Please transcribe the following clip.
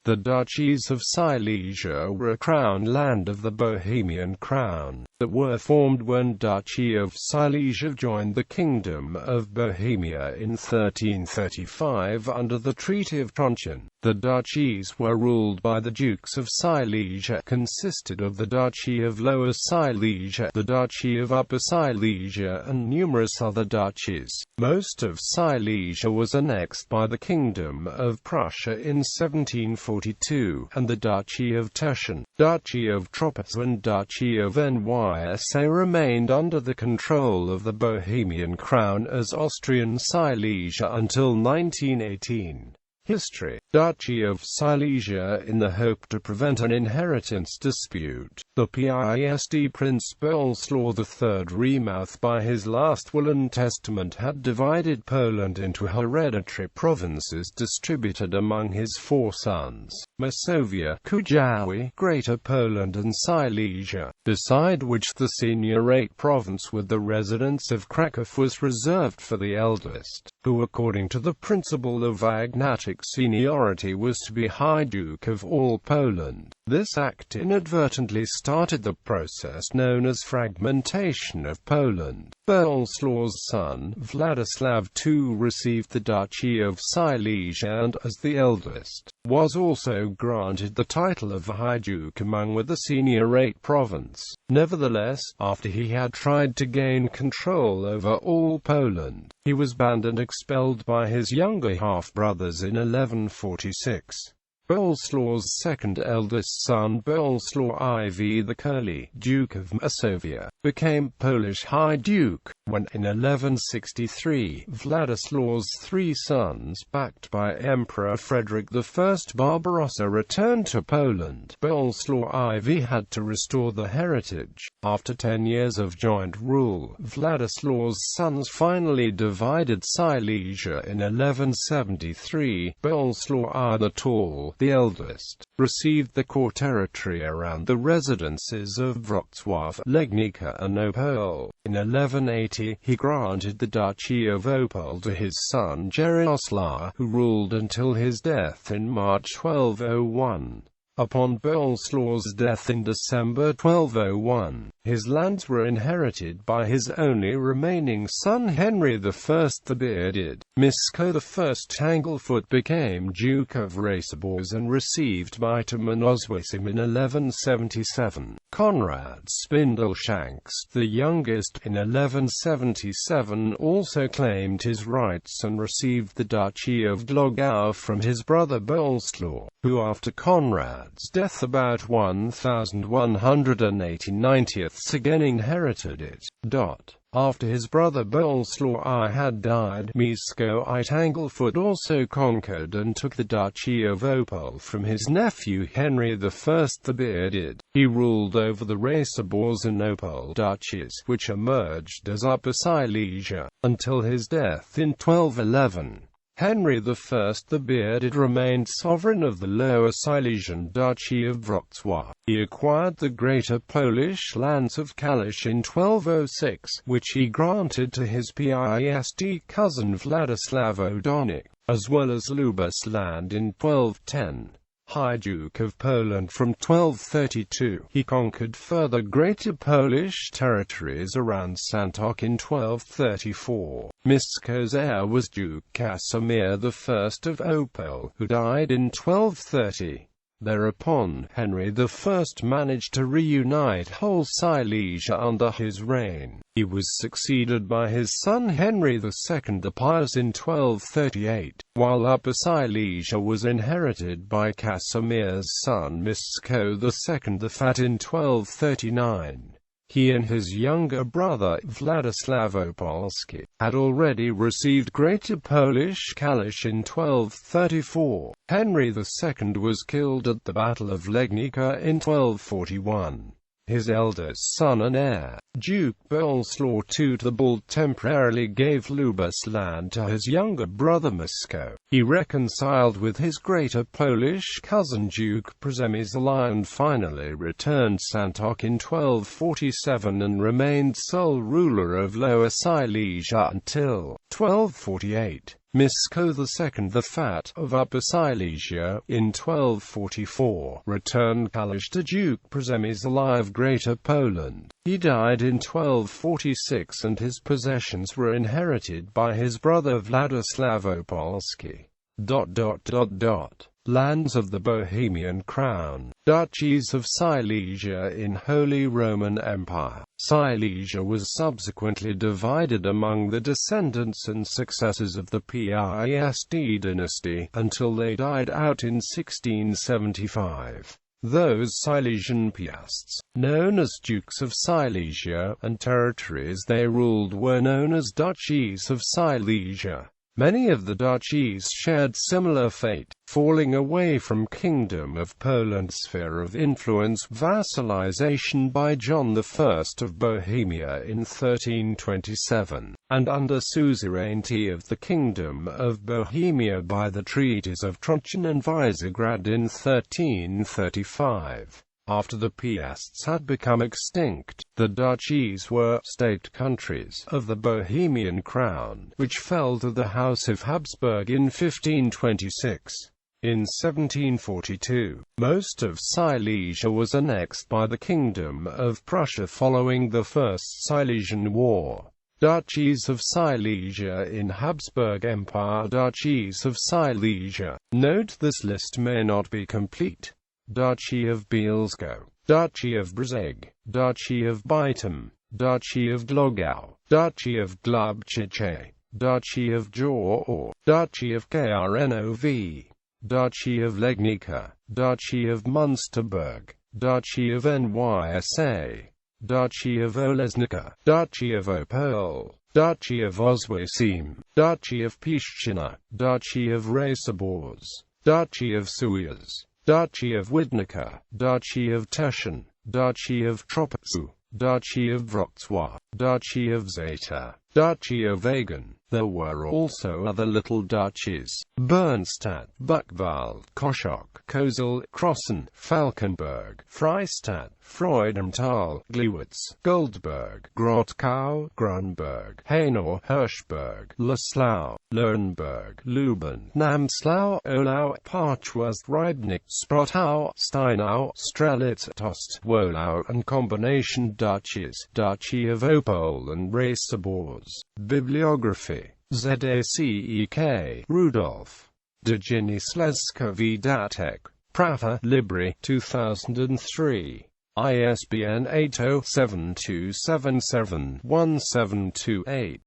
The Duchies of Silesia were a crown land of the Bohemian Crown, that were formed when Duchy of Silesia joined the Kingdom of Bohemia in 1335 under the Treaty of Trentschin. The duchies were ruled by the Dukes of Silesia, consisted of the Duchy of Lower Silesia, the Duchy of Upper Silesia and numerous other duchies. Most of Silesia was annexed by the Kingdom of Prussia in 1742, and the Duchy of Teschen, Duchy of Troppau and Duchy of Nysa remained under the control of the Bohemian Crown as Austrian Silesia until 1918. History. Duchy of Silesia. In the hope to prevent an inheritance dispute, the Pist Prince Boleslaw III Remouth by his last will and testament had divided Poland into hereditary provinces distributed among his 4 sons, Masovia, Kujawi, Greater Poland and Silesia, beside which the seniorate province with the residence of Krakow was reserved for the eldest, who according to the principle of agnatic seniority was to be High Duke of all Poland. This act inadvertently started the process known as fragmentation of Poland. Boleslaw's son, Vladislav II received the Duchy of Silesia and, as the eldest, was also granted the title of High Duke among with the seniorate province. Nevertheless, after he had tried to gain control over all Poland, he was banned and expelled by his younger half-brothers in 1146. Boleslaw's second eldest son Boleslaw IV the Curly, Duke of Masovia, became Polish High Duke, when, in 1163, Vladislaw's 3 sons, backed by Emperor Frederick I Barbarossa, returned to Poland. Boleslaw IV had to restore the heritage. After 10 years of joint rule, Vladislaw's sons finally divided Silesia in 1173. Boleslaw I the Tall, the eldest, received the core territory around the residences of Wrocław, Legnica and Opole. In 1180, he granted the Duchy of Opole to his son Jaroslaw, who ruled until his death in March 1201. Upon Boleslaw's death in December 1201, his lands were inherited by his only remaining son Henry I the Bearded. Mieszko I Tanglefoot became Duke of Raceborz and received Bitomen Oswiecim in 1177. Conrad Spindleshanks, the youngest, in 1177 also claimed his rights and received the Duchy of Glogau from his brother Boleslaw, who after Conrad's death about 1189 again inherited it. After his brother Boleslaw I had died, Mieszko I Tanglefoot also conquered and took the Duchy of Opole from his nephew Henry I the Bearded. He ruled over the Raceborz and Opole duchies, which emerged as Upper Silesia, until his death in 1211. Henry I the Bearded remained sovereign of the Lower Silesian Duchy of Wrocław. He acquired the greater Polish lands of Kalisz in 1206, which he granted to his Pist cousin Vladislav Odonik, as well as Lubus's land in 1210. High Duke of Poland from 1232, he conquered further Greater Polish territories around Santok in 1234. Mieszko's heir was Duke Casimir I of Opole, who died in 1230. Thereupon, Henry I managed to reunite whole Silesia under his reign. He was succeeded by his son Henry II the Pious in 1238, while Upper Silesia was inherited by Casimir's son Mieszko II the Fat in 1239. He and his younger brother, Vladislav Opolski, had already received Greater Polish Kalisz in 1234. Henry II was killed at the Battle of Legnica in 1241. His eldest son and heir, Duke Boleslaw II the Bald, temporarily gave Lubus's land to his younger brother Mieszko. He reconciled with his greater Polish cousin Duke Przemysl and finally returned Santok in 1247 and remained sole ruler of Lower Silesia until 1248. Mieszko II the Fat of Upper Silesia, in 1244, returned Kalisz to Duke Przemysław of Greater Poland. He died in 1246 and his possessions were inherited by his brother Władysław Opolski. Lands of the Bohemian Crown. Duchies of Silesia in Holy Roman Empire. Silesia was subsequently divided among the descendants and successors of the Piast dynasty, until they died out in 1675. Those Silesian Piasts, known as Dukes of Silesia, and territories they ruled were known as Duchies of Silesia. Many of the duchies shared similar fate, falling away from Kingdom of Poland's sphere of influence vassalization by John I of Bohemia in 1327, and under suzerainty of the Kingdom of Bohemia by the Treaties of Trentschin and Visegrad in 1335. After the Piasts had become extinct, the duchies were state countries of the Bohemian Crown, which fell to the House of Habsburg in 1526. In 1742, most of Silesia was annexed by the Kingdom of Prussia following the First Silesian War. Duchies of Silesia in Habsburg Empire. Duchies of Silesia. Note this list may not be complete. Duchy of Bielsko, Duchy of Brzeg, Duchy of Bytom, Duchy of Glogau, Duchy of Glubczyce, Duchy of Jor, Duchy of Krnov, Duchy of Legnica, Duchy of Munsterberg, Duchy of Nysa, Duchy of Olesnica, Duchy of Opole, Duchy of Oswiecim, Duchy of Pieszczina, Duchy of Rasobors, Duchy of Suez, Duchy of Widnica, Duchy of Teschen, Duchy of Troppau, Duchy of Wrocław, Duchy of Zeta, Duchy of Agen. There were also other little duchies: Bernstadt, Buchwald, Koschok, Kozel, Krossen, Falkenberg, Freistadt, Freudenthal, Gliwice, Goldberg, Grotkau, Grunberg, Hainaut, Hirschberg, Laslau, Lernberg, Luben, Namslau, Olau, Parchwurst, Rybnik, Sprotau, Steinau, Strelitz, Tost, Wolau, and combination duchies, Duchy of Opole and Rasobors. Bibliography. Zacek, Rudolf. Dyginislezka Datek. Prafa, Libri, 2003. ISBN 8072771728.